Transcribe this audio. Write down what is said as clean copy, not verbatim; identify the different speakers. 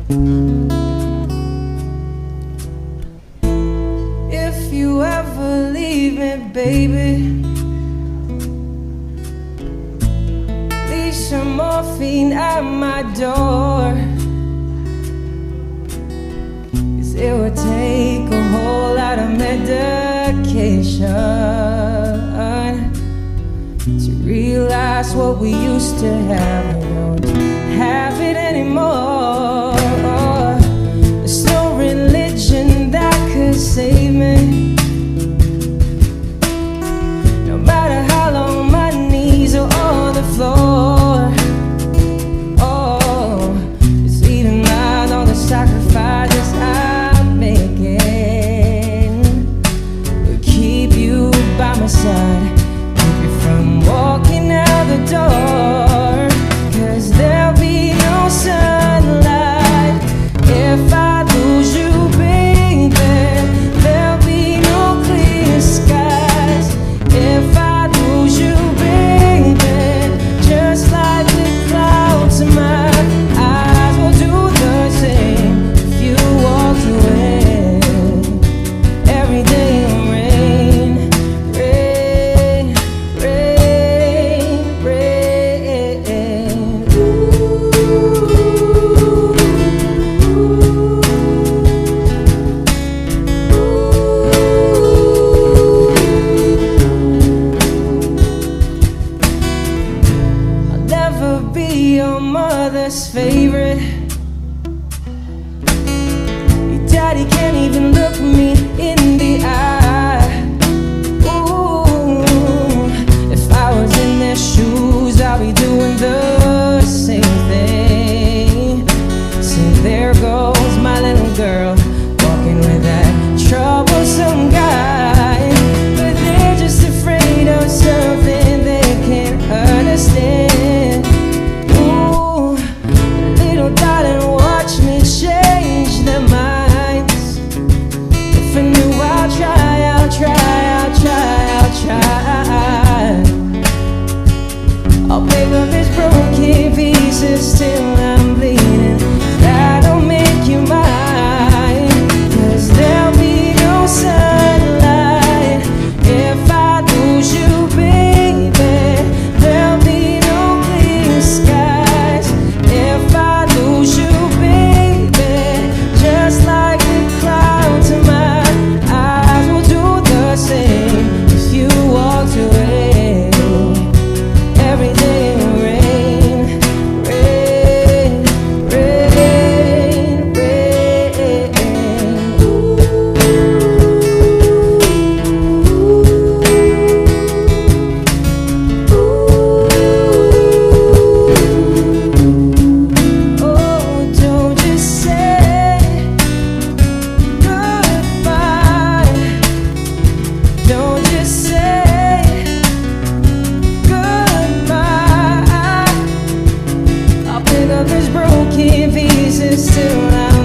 Speaker 1: If you ever leave me, baby, leave some morphine at my door. 'Cause it would take a whole lot of medication to realize what we used to have. We don't have it anymore. There's no religion that could save me. No matter how long my knees are on the floor. Oh, it's even not all the sacrifices I'm making will keep you by my side, keep you from walking out the door. 'Cause there'll be no sunlight if I lose you, baby. There'll be no clear skies if I lose you, baby. Just like the clouds in my eyes will do the same if you walked away. Every day will rain, rain, rain, rain. I'll never be your mother's favorite. Your daddy can't even look me in the eye. Ooh, if I was in their shoes, I'd be doing the same thing. See, there goes my little girl, walking with that troublesome guy. But they're just afraid of something they can't understand. Ooh, little darling, watch me change their minds. If I knew, I'll try, I'll try, I'll try, I'll try. I'll pick up these broken pieces till I'm bleeding. That'll make you mine. 'Cause there'll be no sunlight if I lose you, baby. There'll be no clear skies if I lose you, baby. Just like the clouds in my eyes will do the same if you walked away. Every day will rain, rain, rain, rain. Oh, don't just say goodbye. Don't just say goodbye. I'll pick up these broken pieces till I